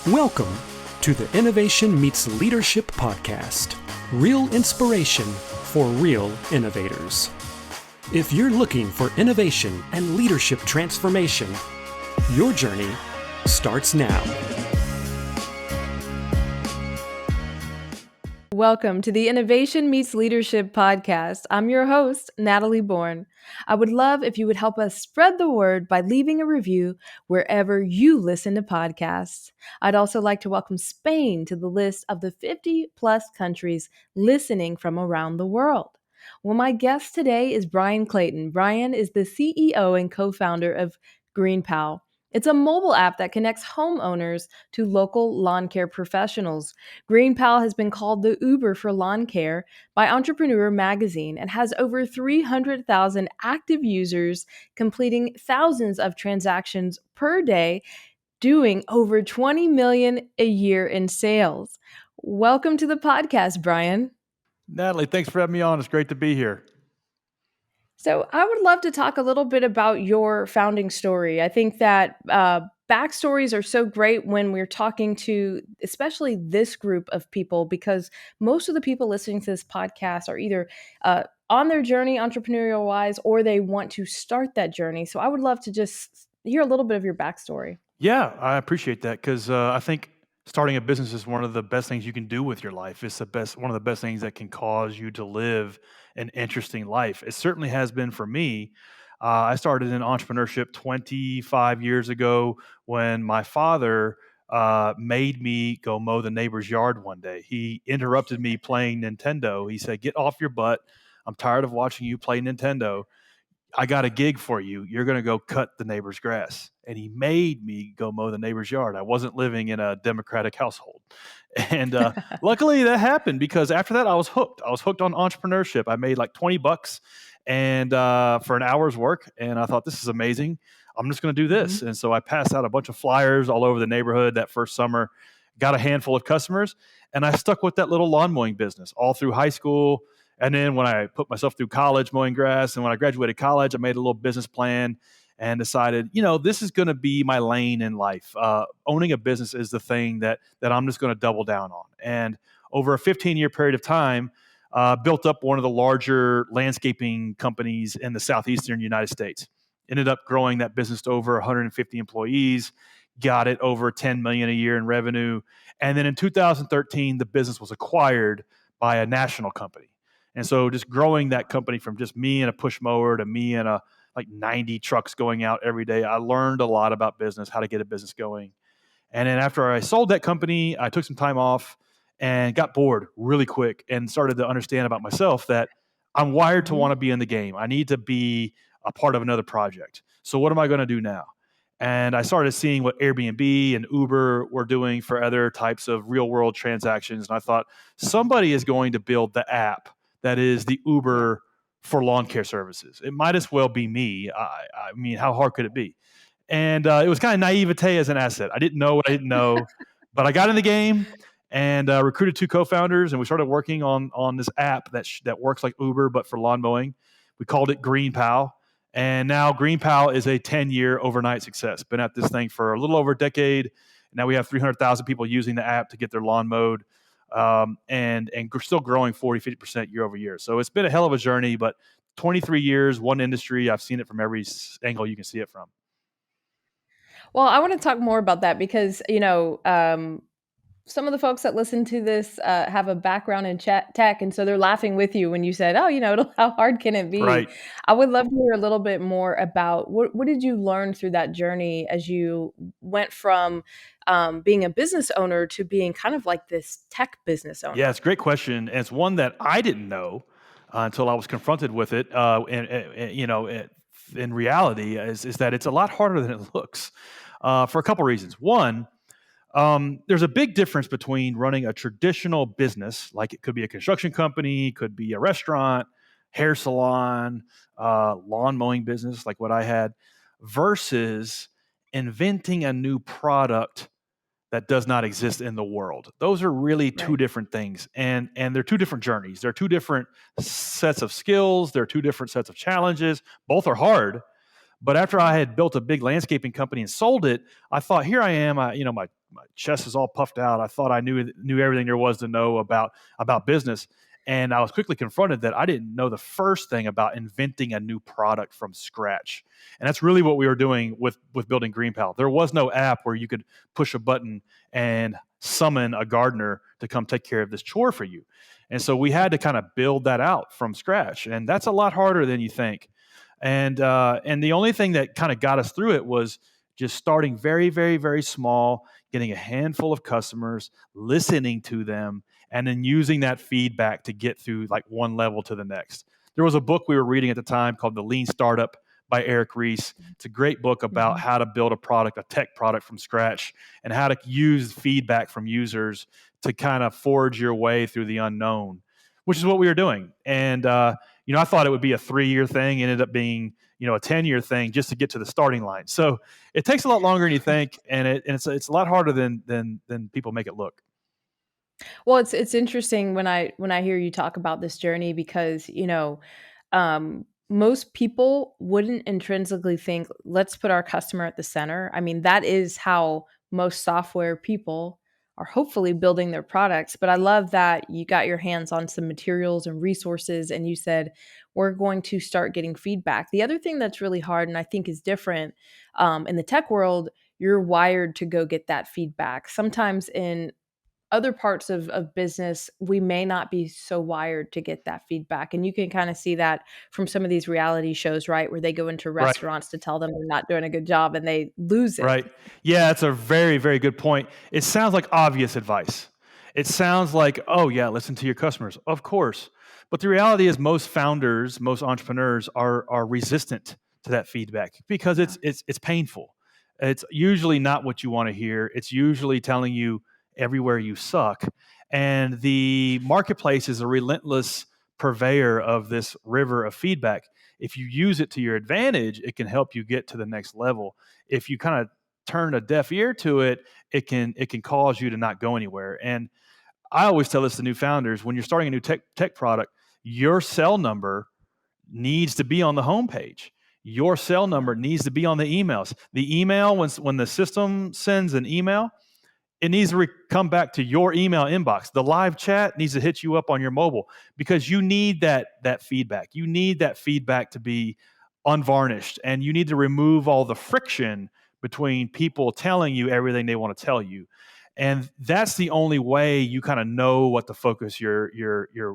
Welcome to the Innovation Meets Leadership podcast. Real inspiration for real innovators. If you're looking for innovation and leadership transformation, your journey starts now. Welcome to the Innovation Meets Leadership podcast. I'm your host, Natalie Born. I would love if you would help us spread the word by leaving a review wherever you listen to podcasts. I'd also like to welcome Spain to the list of the 50 plus countries listening from around the world. Well, my guest today is Bryan Clayton. Bryan is the CEO and co-founder of GreenPal. It's a mobile app that connects homeowners to local lawn care professionals. GreenPal has been called the Uber for lawn care by Entrepreneur magazine and has over 300,000 active users completing thousands of transactions per day, doing over 20 million a year in sales. Welcome to the podcast, Bryan. Natalie, thanks for having me on. It's great to be here. So I would love to talk a little bit about your founding story. I think that backstories are so great when we're talking to especially this group of people, because most of the people listening to this podcast are either on their journey entrepreneurial wise, or they want to start that journey. So I would love to just hear a little bit of your backstory. Yeah, I appreciate that because I think starting a business is one of the best things you can do with your life. It's one of the best things that can cause you to live an interesting life. It certainly has been for me. I started in entrepreneurship 25 years ago when my father made me go mow the neighbor's yard one day. He interrupted me playing Nintendo. He said, "Get off your butt. I'm tired of watching you play Nintendo. I got a gig for you. You're going to go cut the neighbor's grass." And he made me go mow the neighbor's yard. I wasn't living in a Democratic household. And luckily that happened because after that I was hooked. I was hooked on entrepreneurship. I made like $20 and for an hour's work. And I thought, this is amazing. I'm just going to do this. Mm-hmm. And so I passed out a bunch of flyers all over the neighborhood that first summer, got a handful of customers, and I stuck with that little lawn mowing business all through high school. And then when I put myself through college mowing grass, and when I graduated college, I made a little business plan and decided, this is going to be my lane in life. Owning a business is the thing that I'm just going to double down on. And over a 15-year period of time, built up one of the larger landscaping companies in the southeastern United States. Ended up growing that business to over 150 employees, got it over 10 million a year in revenue. And then in 2013, the business was acquired by a national company. And so just growing that company from just me and a push mower to me and like 90 trucks going out every day, I learned a lot about business, how to get a business going. And then after I sold that company, I took some time off and got bored really quick and started to understand about myself that I'm wired to want to be in the game. I need to be a part of another project. So what am I going to do now? And I started seeing what Airbnb and Uber were doing for other types of real world transactions. And I thought, somebody is going to build the app that is the Uber for lawn care services. It might as well be me. I mean, how hard could it be? And it was kind of naivete as an asset. I didn't know what I didn't know, but I got in the game and recruited two co-founders, and we started working on this app that works like Uber, but for lawn mowing. We called it GreenPal. And now GreenPal is a 10-year overnight success. Been at this thing for a little over a decade. Now we have 300,000 people using the app to get their lawn mowed. And still growing 40-50% year over year. So it's been a hell of a journey, but 23 years, one industry. I've seen it from every angle you can see it from. Well, I want to talk more about that because, some of the folks that listen to this have a background in tech, and so they're laughing with you when you said, how hard can it be? Right. I would love to hear a little bit more about what did you learn through that journey as you went from being a business owner to being kind of like this tech business owner? Yeah, it's a great question. And it's one that I didn't know until I was confronted with it. In reality, is that it's a lot harder than it looks for a couple reasons. One, there's a big difference between running a traditional business, like it could be a construction company, could be a restaurant, hair salon, lawn mowing business, like what I had, versus inventing a new product that does not exist in the world. Those are really two different things, and they're two different journeys. They're two different sets of skills. They're two different sets of challenges. Both are hard. But after I had built a big landscaping company and sold it, I thought, here I am. My my chest is all puffed out. I thought I knew everything there was to know about business. And I was quickly confronted that I didn't know the first thing about inventing a new product from scratch. And that's really what we were doing with building GreenPal. There was no app where you could push a button and summon a gardener to come take care of this chore for you. And so we had to kind of build that out from scratch. And that's a lot harder than you think. And the only thing that kind of got us through it was just starting very, very, very small, getting a handful of customers, listening to them, and then using that feedback to get through like one level to the next. There was a book we were reading at the time called The Lean Startup by Eric Ries. It's a great book about how to build a tech product from scratch, and how to use feedback from users to kind of forge your way through the unknown, which is what we were doing. And, I thought it would be a 3-year thing. It ended up being, a 10-year thing just to get to the starting line. So it takes a lot longer than you think, and it's a lot harder than people make it look. Well, it's interesting when I hear you talk about this journey because, most people wouldn't intrinsically think, let's put our customer at the center. I mean, that is how most software people are hopefully building their products. But I love that you got your hands on some materials and resources and you said, we're going to start getting feedback. The other thing that's really hard and I think is different in the tech world, you're wired to go get that feedback. Sometimes in other parts of business, we may not be so wired to get that feedback. And you can kind of see that from some of these reality shows, right? Where they go into Right. restaurants to tell them they're not doing a good job and they lose it. Right. Yeah, that's a very, very good point. It sounds like obvious advice. It sounds like, oh, yeah, listen to your customers. Of course. But the reality is most founders, most entrepreneurs are resistant to that feedback because it's painful. It's usually not what you want to hear. It's usually telling you everywhere you suck. And the marketplace is a relentless purveyor of this river of feedback. If you use it to your advantage, it can help you get to the next level. If you kind of turn a deaf ear to it, it can cause you to not go anywhere. And I always tell this to new founders: when you're starting a new tech product, your cell number needs to be on the homepage. Your cell number needs to be on the emails. The email, when the system sends an email, it needs to come back to your email inbox. The live chat needs to hit you up on your mobile because you need that feedback. You need that feedback to be unvarnished, and you need to remove all the friction between people telling you everything they want to tell you. And that's the only way you kind of know what to focus your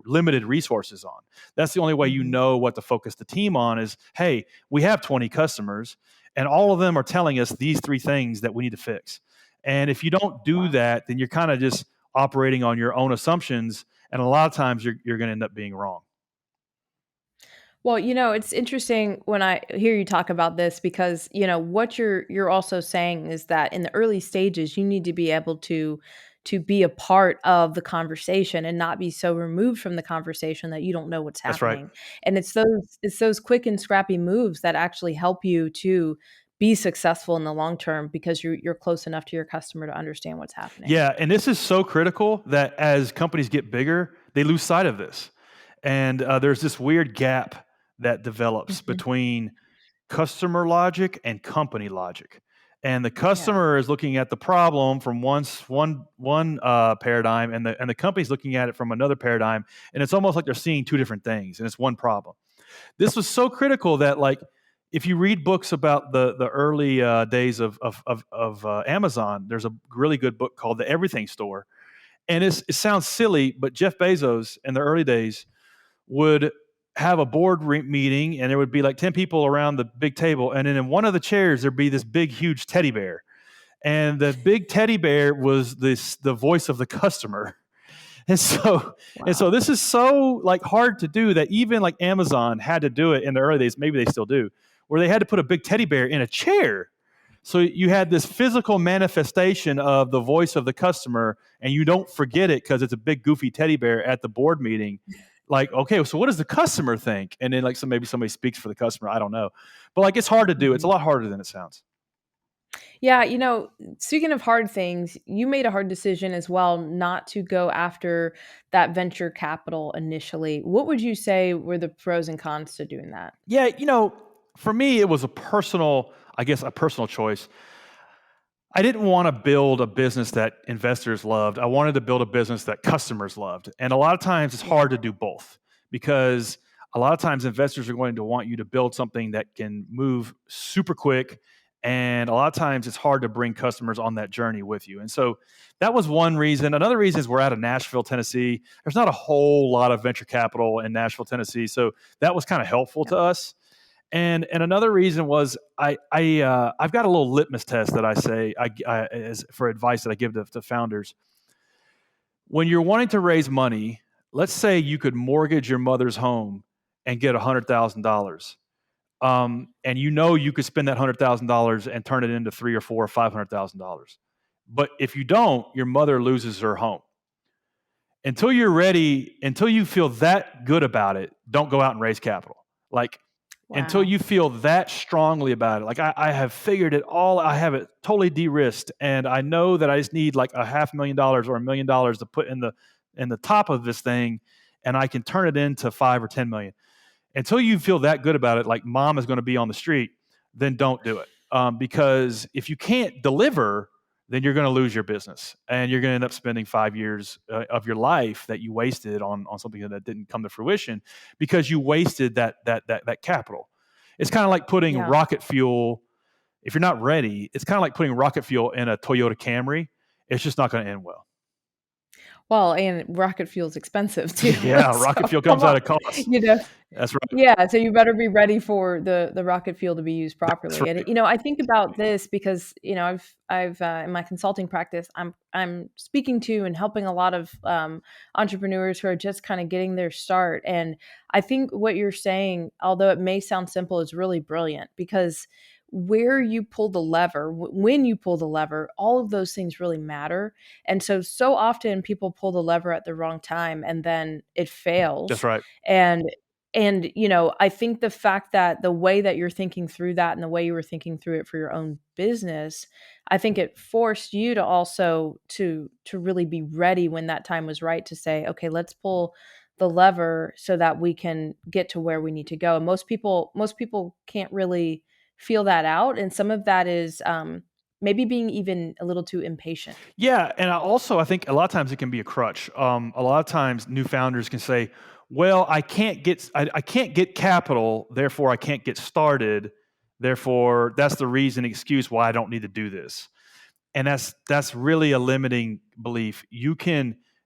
limited resources on. That's the only way you know what to focus the team on is, hey, we have 20 customers, and all of them are telling us these 3 things that we need to fix. And if you don't do that, then you're kind of just operating on your own assumptions. And a lot of times you're going to end up being wrong. Well, it's interesting when I hear you talk about this because, what you're also saying is that in the early stages, you need to be able to be a part of the conversation and not be so removed from the conversation that you don't know what's That's happening. right. And it's those quick and scrappy moves that actually help you to be successful in the long term because you're close enough to your customer to understand what's happening. Yeah, and this is so critical that as companies get bigger, they lose sight of this. And there's this weird gap that develops between customer logic and company logic. And the customer is looking at the problem from one paradigm, and the company's looking at it from another paradigm, and it's almost like they're seeing 2 different things, and it's one problem. This was so critical that, like, if you read books about the early days of Amazon, there's a really good book called The Everything Store, and it sounds silly, but Jeff Bezos in the early days would have a board meeting, and there would be like 10 people around the big table, and then in one of the chairs there'd be this big, huge teddy bear, and the big teddy bear was the voice of the customer. And so, this is so like hard to do that even like Amazon had to do it in the early days. Maybe they still do, where they had to put a big teddy bear in a chair. So you had this physical manifestation of the voice of the customer, and you don't forget it because it's a big goofy teddy bear at the board meeting. Like, okay, so what does the customer think? And then like maybe somebody speaks for the customer. I don't know. But like it's hard to do. It's a lot harder than it sounds. Yeah, speaking of hard things, you made a hard decision as well not to go after that venture capital initially. What would you say were the pros and cons to doing that? Yeah, for me, it was a personal choice. I didn't want to build a business that investors loved. I wanted to build a business that customers loved. And a lot of times it's hard to do both, because a lot of times investors are going to want you to build something that can move super quick. And a lot of times it's hard to bring customers on that journey with you. And so that was one reason. Another reason is we're out of Nashville, Tennessee. There's not a whole lot of venture capital in Nashville, Tennessee. So that was kind of helpful to us. And another reason was I've got a little litmus test that I say as for advice that I give to founders. When you're wanting to raise money, let's say you could mortgage your mother's home and get $100,000, and you could spend that $100,000 and turn it into $300,000 or $400,000 or $500,000. But if you don't, your mother loses her home. Until you're ready, until you feel that good about it, don't go out and raise capital. Until you feel that strongly about it. Like I have figured it all. I have it totally de-risked, and I know that I just need like $500,000 or $1 million to put in the top of this thing, and I can turn it into 5 or 10 million. Until you feel that good about it, like mom is going to be on the street, then don't do it. Because if you can't deliver, then you're going to lose your business, and you're going to end up spending 5 years of your life that you wasted on something that didn't come to fruition because you wasted that capital. It's kind of like putting rocket fuel. If you're not ready, it's kind of like putting rocket fuel in a Toyota Camry. It's just not going to end well. Well, and rocket fuel is expensive too. Yeah, rocket fuel comes out of cost. That's right. Yeah, so you better be ready for the rocket fuel to be used properly. Right. And I think about this because I've in my consulting practice, I'm speaking to and helping a lot of entrepreneurs who are just kind of getting their start. And I think what you're saying, although it may sound simple, is really brilliant, because where you pull the lever, when you pull the lever, all of those things really matter. And so often people pull the lever at the wrong time and then it fails. That's right. And I think the fact that the way that you're thinking through that and the way you were thinking through it for your own business, I think it forced you to also to really be ready when that time was right to say, okay, let's pull the lever so that we can get to where we need to go. And most people can't really feel that out. And some of that is maybe being even a little too impatient. Yeah. And I think a lot of times it can be a crutch. A lot of times new founders can say, well, I can't get capital, therefore I can't get started. Therefore, that's the excuse why I don't need to do this. And that's really a limiting belief.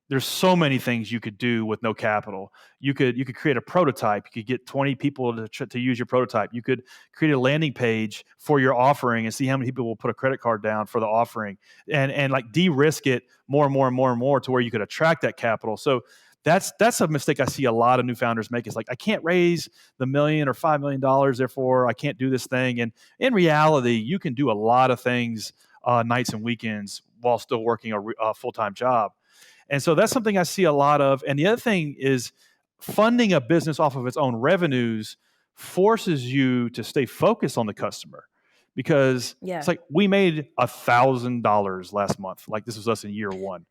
There's so many things you could do with no capital. You could create a prototype. You could get 20 people to use your prototype. You could create a landing page for your offering and see how many people will put a credit card down for the offering, and like de-risk it more and more and more and more to where you could attract that capital. So that's a mistake I see a lot of new founders make. Is like, I can't raise the $1 million or $5 million, therefore I can't do this thing. And in reality, you can do a lot of things nights and weekends while still working a full-time job. And so that's something I see a lot of. And the other thing is, funding a business off of its own revenues forces you to stay focused on the customer, because it's like, we made $1,000 last month. Like, this was us in year one.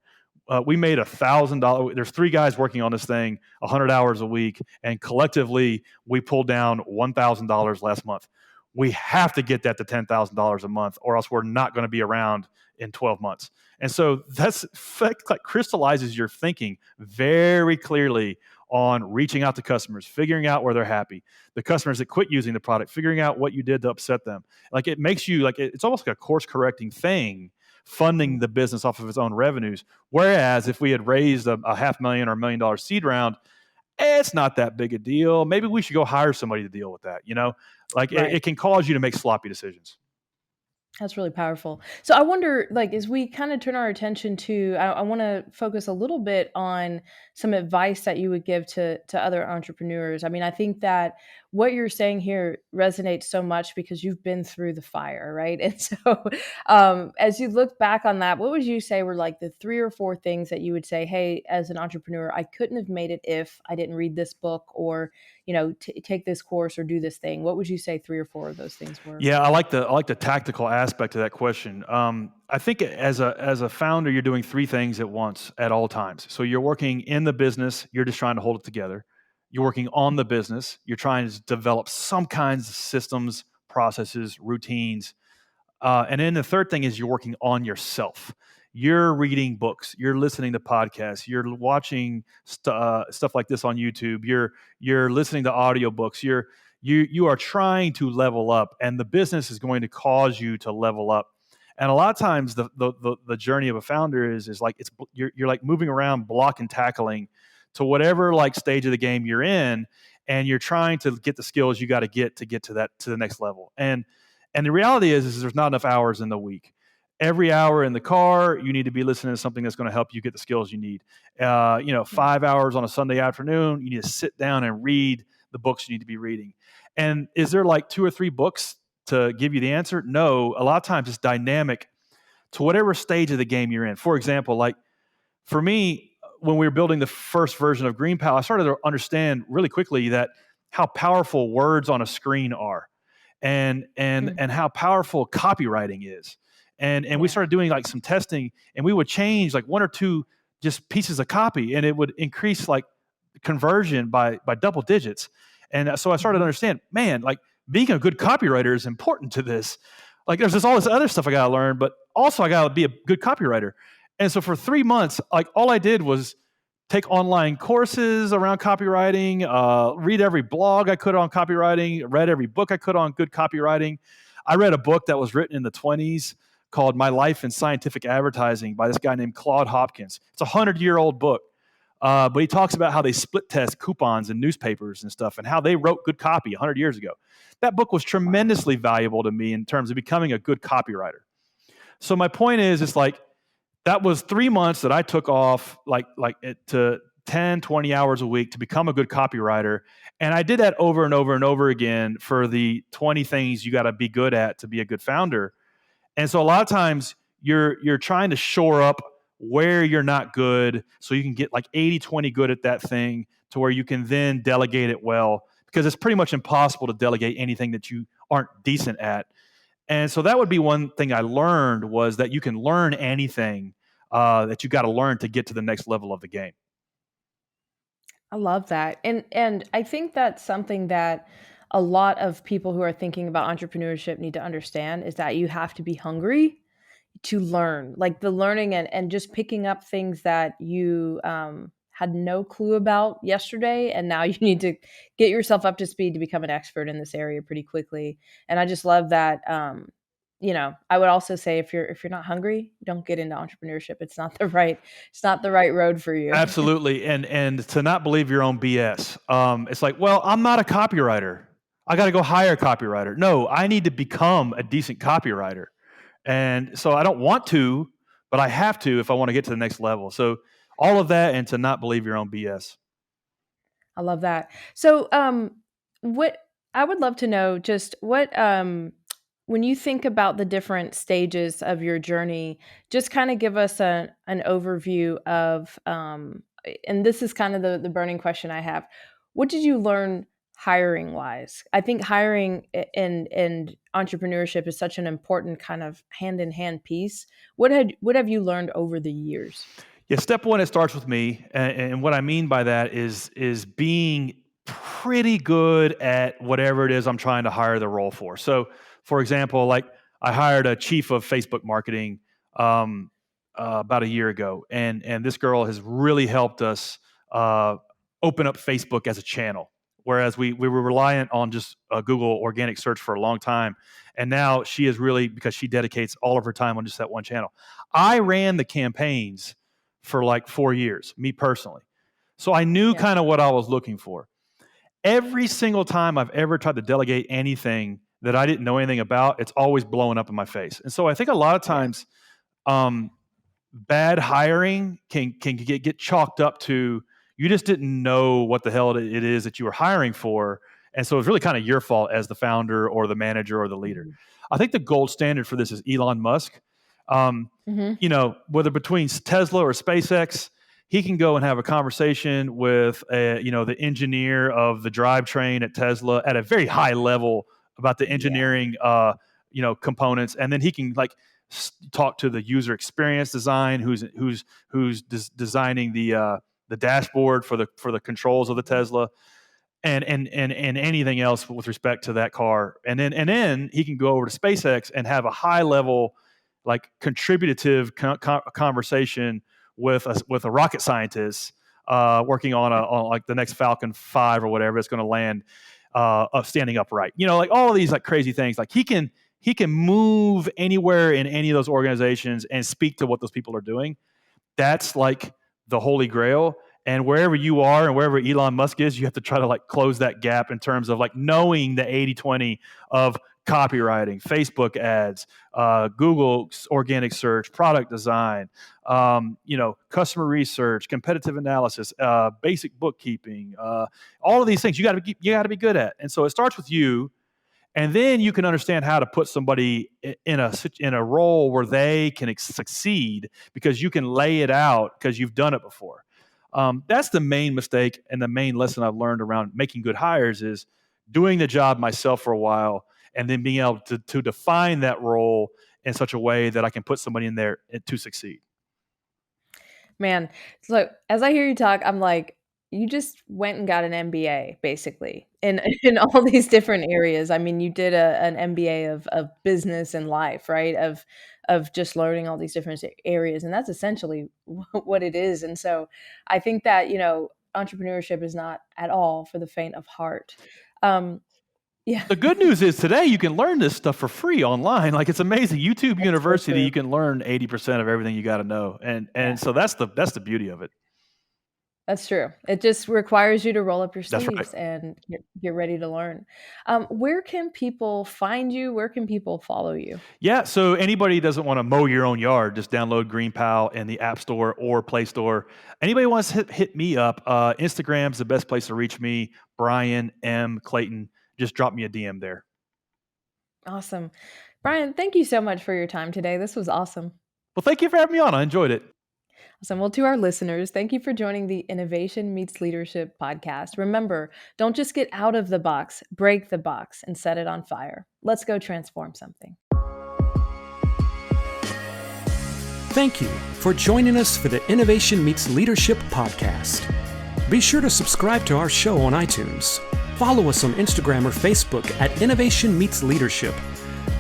We made $1,000. There's 3 guys working on this thing 100 hours a week, and collectively we pulled down $1,000 last month. We have to get that to $10,000 a month, or else we're not going to be around in 12 months. And so that's like crystallizes your thinking very clearly on reaching out to customers, figuring out where they're happy. The customers that quit using the product, figuring out what you did to upset them. Like, it makes you it's almost like a course correcting thing, funding the business off of its own revenues. Whereas if we had raised a $500,000 or $1 million seed round, it's not that big a deal. Maybe we should go hire somebody to deal with that. Right. It can cause you to make sloppy decisions. That's really powerful. So I wonder, as we kind of turn our attention to, I want to focus a little bit on some advice that you would give to other entrepreneurs. I mean, I think that what you're saying here resonates so much because you've been through the fire, right? And so as you look back on that, what would you say were like the 3 or 4 things that you would say, hey, as an entrepreneur, I couldn't have made it if I didn't read this book or take this course or do this thing? What would you say 3 or 4 of those things were? Yeah, I like the tactical aspect of that question. I think as a founder, you're doing 3 things at once at all times. So you're working in the business, you're just trying to hold it together. You're working on the business, you're trying to develop some kinds of systems, processes, routines, And then the third thing is you're working on yourself. You're reading books. You're listening to podcasts. You're watching stuff like this on YouTube. You're listening to audiobooks. You are trying to level up, and the business is going to cause you to level up. And a lot of times, the journey of a founder is like you're like moving around, block and tackling to whatever like stage of the game you're in, and you're trying to get the skills you got to get to the next level. And the reality is there's not enough hours in the week. Every hour in the car, you need to be listening to something that's going to help you get the skills you need. 5 hours on a Sunday afternoon, you need to sit down and read the books you need to be reading. And is there like 2 or 3 books to give you the answer? No. A lot of times it's dynamic to whatever stage of the game you're in. For example, like for me, when we were building the first version of GreenPal, I started to understand really quickly that how powerful words on a screen are. And how powerful copywriting is. And we started doing like some testing, and we would change like 1 or 2 just pieces of copy, and it would increase like conversion by double digits. And so I started to understand, man, like being a good copywriter is important to this. Like there's just all this other stuff I got to learn, but also I got to be a good copywriter. And so for 3 months, like all I did was take online courses around copywriting, read every blog I could on copywriting, read every book I could on good copywriting. I read a book that was written in the 1920s called My Life in Scientific Advertising by this guy named Claude Hopkins. It's a 100-year-old book, but he talks about how they split test coupons in newspapers and stuff and how they wrote good copy 100 years ago. That book was tremendously valuable to me in terms of becoming a good copywriter. So my point is, it's like, that was 3 months that I took off to 10, 20 hours a week to become a good copywriter. And I did that over and over and over again for the 20 things you got to be good at to be a good founder. And so a lot of times you're trying to shore up where you're not good so you can get like 80-20 good at that thing to where you can then delegate it well, because it's pretty much impossible to delegate anything that you aren't decent at. And so that would be one thing I learned, was that you can learn anything that you got to learn to get to the next level of the game. I love that. And I think that's something that a lot of people who are thinking about entrepreneurship need to understand, is that you have to be hungry to learn, like the learning and just picking up things that you had no clue about yesterday. And now you need to get yourself up to speed to become an expert in this area pretty quickly. And I just love that. I would also say if you're not hungry, don't get into entrepreneurship. It's not the right road for you. Absolutely. And to not believe your own BS. It's like, well, I'm not a copywriter. I got to go hire a copywriter. No, I need to become a decent copywriter. And so I don't want to, but I have to if I want to get to the next level. So all of that, and to not believe your own BS. I love that. So what I would love to know, just what when you think about the different stages of your journey, just kind of give us an overview of, and this is kind of the burning question I have. What did you learn hiring wise? I think hiring and entrepreneurship is such an important kind of hand in hand piece. What have you learned over the years? Yeah, step one, it starts with me. And what I mean by that is being pretty good at whatever it is I'm trying to hire the role for. So, for example, like I hired a chief of Facebook marketing about a year ago, and this girl has really helped us open up Facebook as a channel. Whereas we were reliant on just Google organic search for a long time. And now she is really, because she dedicates all of her time on just that one channel. I ran the campaigns for like 4 years, me personally. So I knew kind of what I was looking for. Every single time I've ever tried to delegate anything that I didn't know anything about, it's always blowing up in my face. And so I think a lot of times bad hiring can get chalked up to, you just didn't know what the hell it is that you were hiring for. And so it's really kind of your fault as the founder or the manager or the leader. Mm-hmm. I think the gold standard for this is Elon Musk. Whether between Tesla or SpaceX, he can go and have a conversation with the engineer of the drivetrain at Tesla at a very high level about the engineering components, and then he can talk to the user experience design who's designing the dashboard for the controls of the Tesla. and anything else with respect to that car. And then he can go over to SpaceX and have a high level, like contributive conversation with a rocket scientist working on like the next Falcon 5 or whatever that's going to land standing upright. Like all of these like crazy things. Like he can move anywhere in any of those organizations and speak to what those people are doing. That's like the holy grail. And wherever you are and wherever Elon Musk is, you have to try to like close that gap in terms of like knowing the 80-20 of copywriting, Facebook ads, Google organic search, product design, customer research, competitive analysis, basic bookkeeping, all of these things you got to be good at. And so it starts with you, and then you can understand how to put somebody in a role where they can succeed because you can lay it out because you've done it before. That's the main mistake and the main lesson I've learned around making good hires is doing the job myself for a while and then being able to define that role in such a way that I can put somebody in there to succeed. Man, so as I hear you talk, I'm like, you just went and got an MBA basically in all these different areas. I mean, you did an MBA of business and life, right? Of just learning all these different areas, and that's essentially what it is. And so, I think that entrepreneurship is not at all for the faint of heart. Yeah. The good news is today you can learn this stuff for free online. Like it's amazing. YouTube University, you can learn 80% of everything you got to know, and so that's the beauty of it. That's true. It just requires you to roll up your That's sleeves right. and get ready to learn. Where can people find you? Where can people follow you? Yeah, so anybody doesn't want to mow your own yard, just download GreenPal in the App Store or Play Store. Anybody wants to hit me up, Instagram's the best place to reach me, Bryan M. Clayton. Just drop me a DM there. Awesome. Bryan, thank you so much for your time today. This was awesome. Well, thank you for having me on. I enjoyed it. Awesome. Well, to our listeners, thank you for joining the Innovation Meets Leadership podcast. Remember, don't just get out of the box, break the box and set it on fire. Let's go transform something. Thank you for joining us for the Innovation Meets Leadership podcast. Be sure to subscribe to our show on iTunes. Follow us on Instagram or Facebook at Innovation Meets Leadership,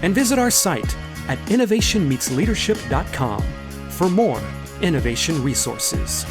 and visit our site at innovationmeetsleadership.com for more innovation resources.